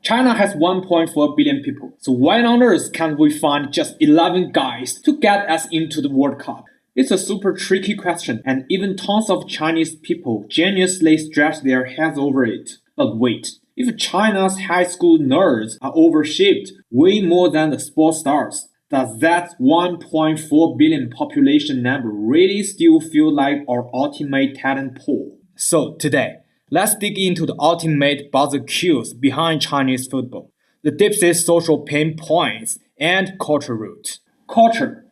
China has 1.4 billion people, so why on earth can't we find just 11 guys to get us into the World Cup? It's a super tricky question, and even tons of Chinese people geniusly scratch their heads over it. But wait, if China's high school nerds are overshaped way more than the sports stars, does that 1.4 billion population number really still feel like our ultimate talent pool? So today, let's dig into the ultimate buzzer cues behind Chinese football, the deepest social pain points, and culture roots. Culture.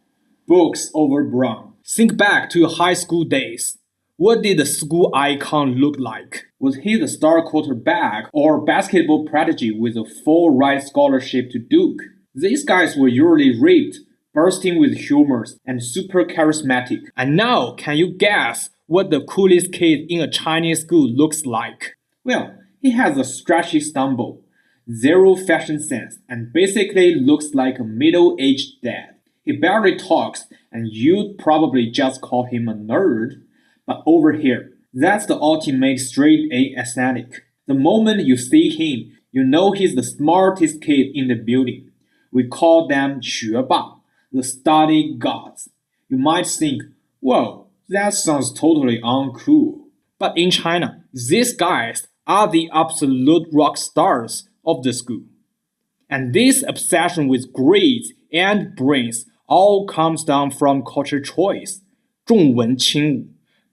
Books over Brown. Think back to your high school days. What did the school icon look like? Was he the star quarterback or basketball prodigy with a full ride scholarship to Duke? These guys were usually ripped, bursting with humor, and super charismatic. And now, can you guess what the coolest kid in a Chinese school looks like? Well, he has a stretchy stumble, zero fashion sense, and basically looks like a middle-aged dad. He barely talks, and you'd probably just call him a nerd. But over here, that's the ultimate straight-A aesthetic. The moment you see him, you know he's the smartest kid in the building. We call them 学霸, the study gods. You might think, whoa, that sounds totally uncool. But in China, these guys are the absolute rock stars of the school. And this obsession with grades and brains all comes down from culture choice, 重文轻武,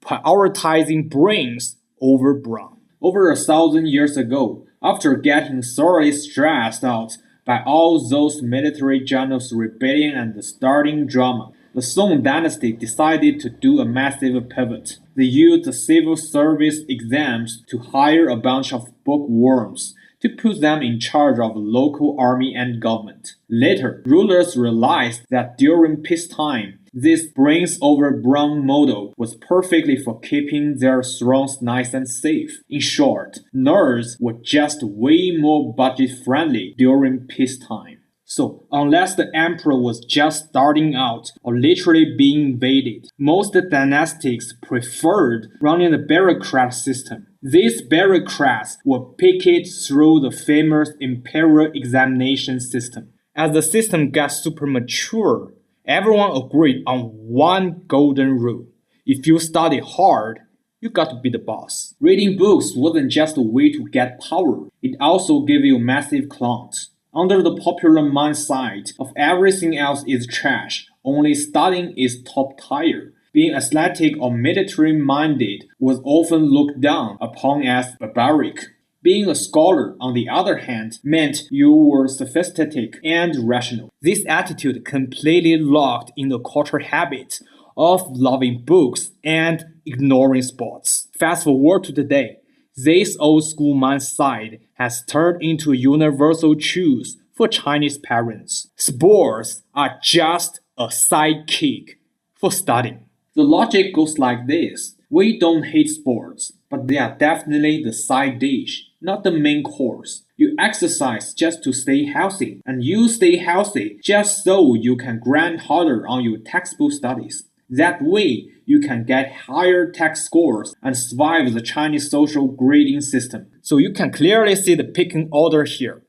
prioritizing brains over brawn. Over 1,000 years ago, after getting thoroughly stressed out by all those military generals' rebellion and the starting drama, the Song dynasty decided to do a massive pivot. They used the civil service exams to hire a bunch of bookworms to put them in charge of the local army and government. Later, rulers realized that during peacetime, this brains over brawn model was perfectly for keeping their thrones nice and safe. In short, nerds were just way more budget-friendly during peacetime. So, unless the emperor was just starting out or literally being invaded, most dynastics preferred running the bureaucrat system. These bureaucrats were picked through the famous imperial examination system. As the system got super mature, everyone agreed on one golden rule. If you study hard, you got to be the boss. Reading books wasn't just a way to get power, it also gave you massive clout. Under the popular mindset of everything else is trash, only studying is top tier. Being athletic or military-minded was often looked down upon as barbaric. Being a scholar, on the other hand, meant you were sophisticated and rational. This attitude completely locked in the cultural habit of loving books and ignoring sports. Fast forward to today. This old school mindset has turned into a universal truth for Chinese parents. Sports are just a sidekick for studying. The logic goes like this. We don't hate sports, but they are definitely the side dish, not the main course. You exercise just to stay healthy, and you stay healthy just so you can grind harder on your textbook studies. That way, you can get higher test scores and survive the Chinese social grading system. So you can clearly see the pecking order here.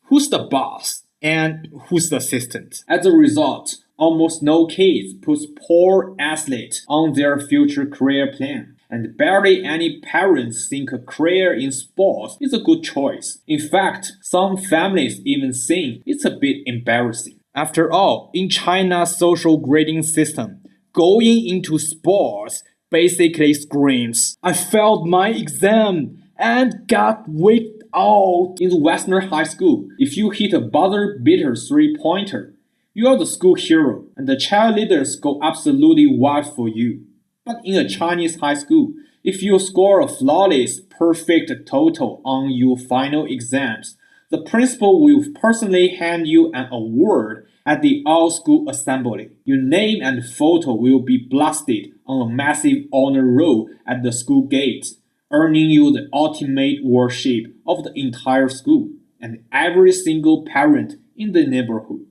Who's the boss and who's the assistant? As a result, almost no kids put poor athletes on their future career plan. And barely any parents think a career in sports is a good choice. In fact, some families even think it's a bit embarrassing. After all, in China's social grading system, going into sports basically screams, I failed my exam and got wiped out. In the Western high school, if you hit a buzzer-beater three-pointer, you are the school hero and the cheerleaders go absolutely wild for you. But in a Chinese high school, if you score a flawless, perfect total on your final exams, the principal will personally hand you an award at the all-school assembly. Your name and photo will be blasted on a massive honor roll at the school gates, earning you the ultimate worship of the entire school and every single parent in the neighborhood.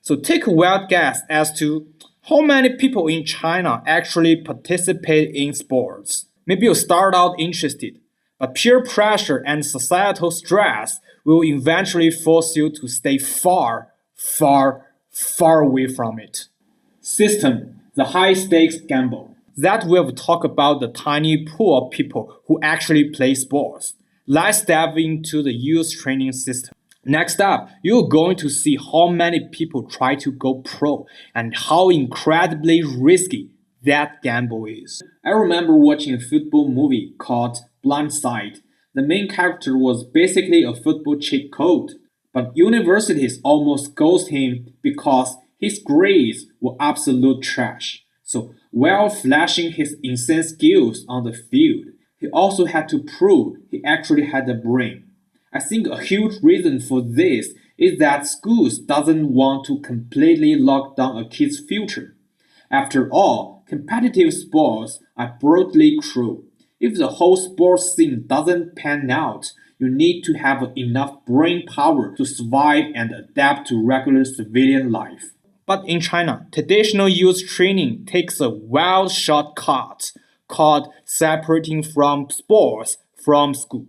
So take a wild guess as to how many people in China actually participate in sports. Maybe you start out interested, But peer pressure and societal stress will eventually force you to stay far, far, far away from it. System, the high stakes gamble. That we'll talk about the tiny pool of people who actually play sports. Let's dive into the youth training system. Next up, you're going to see how many people try to go pro and how incredibly risky that gamble is. I remember watching a football movie called Blindside. The main character was basically a football cheat code, but universities almost ghost him because his grades were absolute trash. So while flashing his insane skills on the field, he also had to prove he actually had a brain. I think a huge reason for this is that schools doesn't want to completely lock down a kid's future. After all, competitive sports are brutally cruel. If the whole sports scene doesn't pan out, you need to have enough brain power to survive and adapt to regular civilian life. But in China, traditional youth training takes a wild shortcut called separating from sports from school.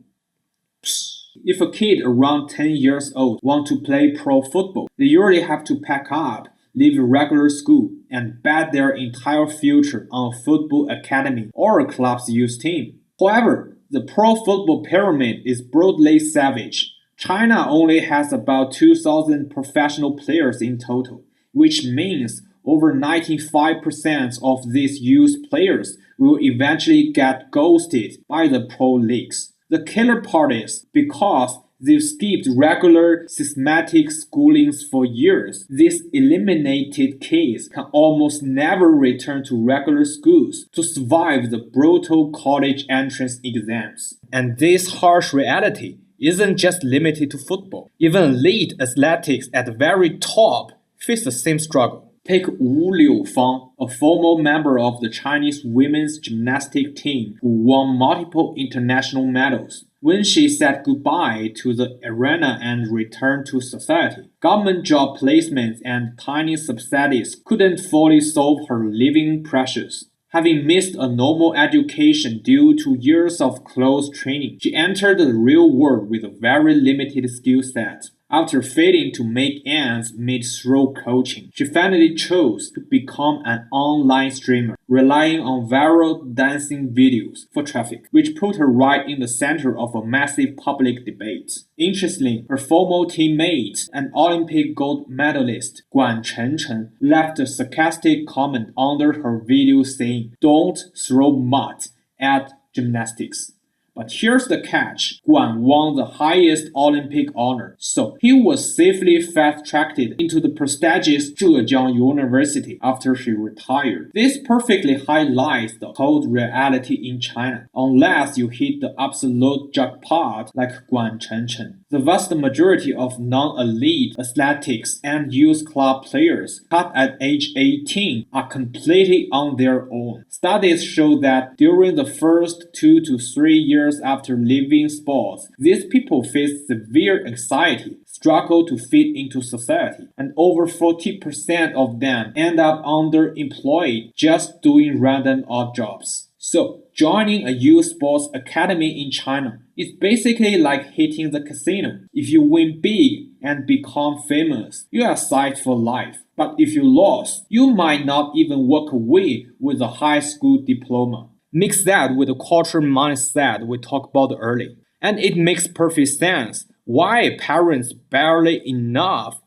If a kid around 10 years old want to play pro football, they usually have to pack up, leave regular school, and bet their entire future on a football academy or a club's youth team. However, the pro football pyramid is brutally savage. China only has about 2,000 professional players in total, which means over 95% of these youth players will eventually get ghosted by the pro leagues. The killer part is, because they've skipped regular systematic schoolings for years, these eliminated kids can almost never return to regular schools to survive the brutal college entrance exams. And this harsh reality isn't just limited to football. Even elite athletics at the very top face the same struggle. Take Wu Liufang, a former member of the Chinese women's gymnastic team who won multiple international medals. When she said goodbye to the arena and returned to society, government job placements and tiny subsidies couldn't fully solve her living pressures. Having missed a normal education due to years of close training, she entered the real world with a very limited skill set. After failing to make ends meet through coaching, she finally chose to become an online streamer, relying on viral dancing videos for traffic, which put her right in the center of a massive public debate. Interestingly, her former teammate and Olympic gold medalist Guan Chenchen left a sarcastic comment under her video saying, "Don't throw mud at gymnastics." But here's the catch. Guan won the highest Olympic honor, so he was safely fast-tracked into the prestigious Zhejiang University after she retired. This perfectly highlights the cold reality in China, unless you hit the absolute jackpot like Guan Chenchen. The vast majority of non-elite athletics and youth club players cut at age 18 are completely on their own. Studies show that during the first 2 to 3 years after leaving sports, these people face severe anxiety, struggle to fit into society, and over 40% of them end up underemployed just doing random odd jobs. So, joining a youth sports academy in China is basically like hitting the casino. If you win big and become famous, you are set for life. But if you lose, you might not even walk away with a high school diploma. Mix that with the cultural mindset we talked about earlier, and it makes perfect sense why parents barely enough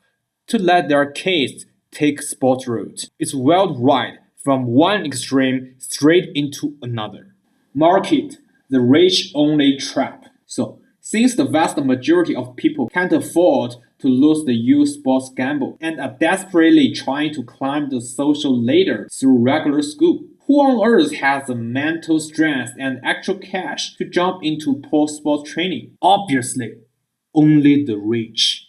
to let their kids take sports route. It's wild ride from one extreme straight into another. Market, the rich-only trap. So, since the vast majority of people can't afford to lose the youth sports gamble and are desperately trying to climb the social ladder through regular school, who on earth has the mental strength and actual cash to jump into pro sports training? Obviously, only the rich.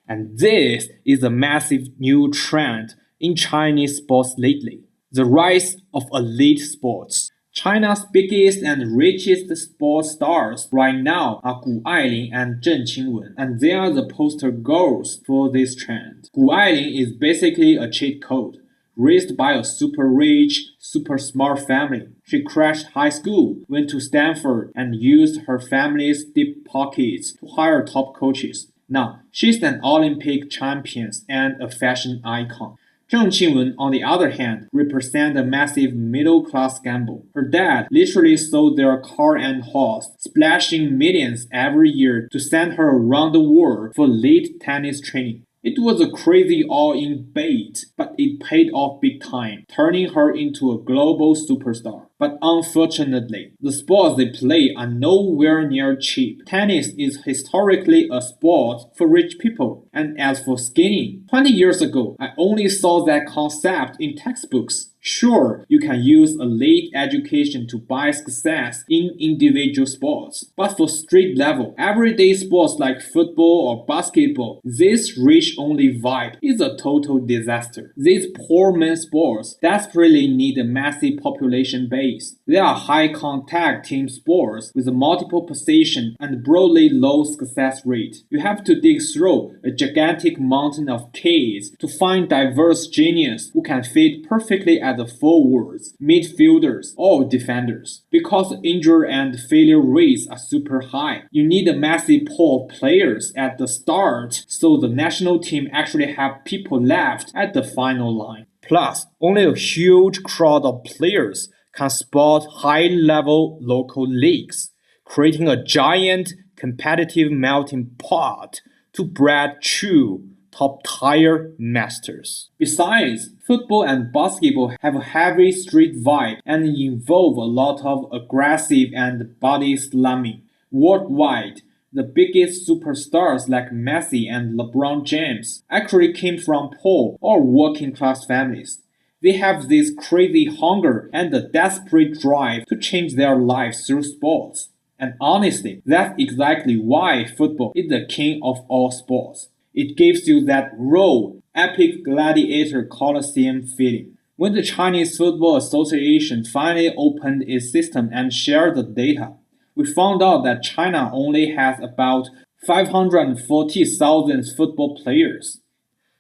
And this is a massive new trend in Chinese sports lately. The rise of elite sports. China's biggest and richest sports stars right now are Gu Ailing and Zheng Qingwen, and they are the poster girls for this trend. Gu Ailing is basically a cheat code. raised by a super rich, super smart family. She crashed high school, went to Stanford, and used her family's deep pockets to hire top coaches. Now, she's an Olympic champion and a fashion icon. Zheng Qinwen, on the other hand, represents a massive middle-class gamble. Her dad literally sold their car and house, splashing millions every year to send her around the world for elite tennis training. It was a crazy all-in bait, but it paid off big time, turning her into a global superstar. But unfortunately, the sports they play are nowhere near cheap. Tennis is historically a sport for rich people. And as for skiing, 20 years ago, I only saw that concept in textbooks. Sure, you can use elite education to buy success in individual sports. But for street level, everyday sports like football or basketball, this rich-only vibe is a total disaster. These poor men's sports desperately need a massive population base. They are high-contact team sports with a multiple position and broadly low success rate. You have to dig through a gigantic mountain of kids to find diverse genius who can fit perfectly as the forwards, midfielders, or defenders. Because injury and failure rates are super high, you need a massive pool of players at the start so the national team actually have people left at the final line. Plus, only a huge crowd of players can spot high-level local leagues, creating a giant competitive melting pot to breed true top-tier masters. Besides, football and basketball have a heavy street vibe and involve a lot of aggressive and body slamming. Worldwide, the biggest superstars like Messi and LeBron James actually came from poor or working-class families. They have this crazy hunger and a desperate drive to change their lives through sports. And honestly, that's exactly why football is the king of all sports. It gives you that raw, epic gladiator Colosseum feeling. When the Chinese Football Association finally opened its system and shared the data, we found out that China only has about 540,000 football players.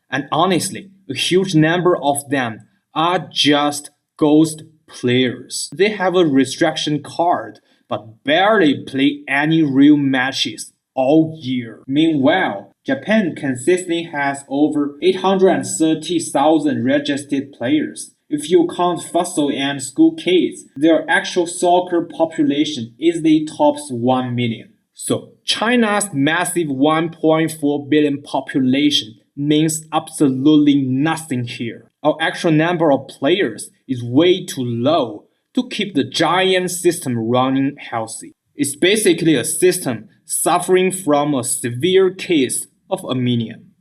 And honestly, a huge number of them are just ghost players. They have a restriction card but barely play any real matches all year. Meanwhile, Japan consistently has over 830,000 registered players. If you count futsal and school kids, their actual soccer population easily tops 1 million. So, China's massive 1.4 billion population means absolutely nothing here. Our actual number of players is way too low to keep the giant system running healthy. It's basically a system suffering from a severe case of anemia.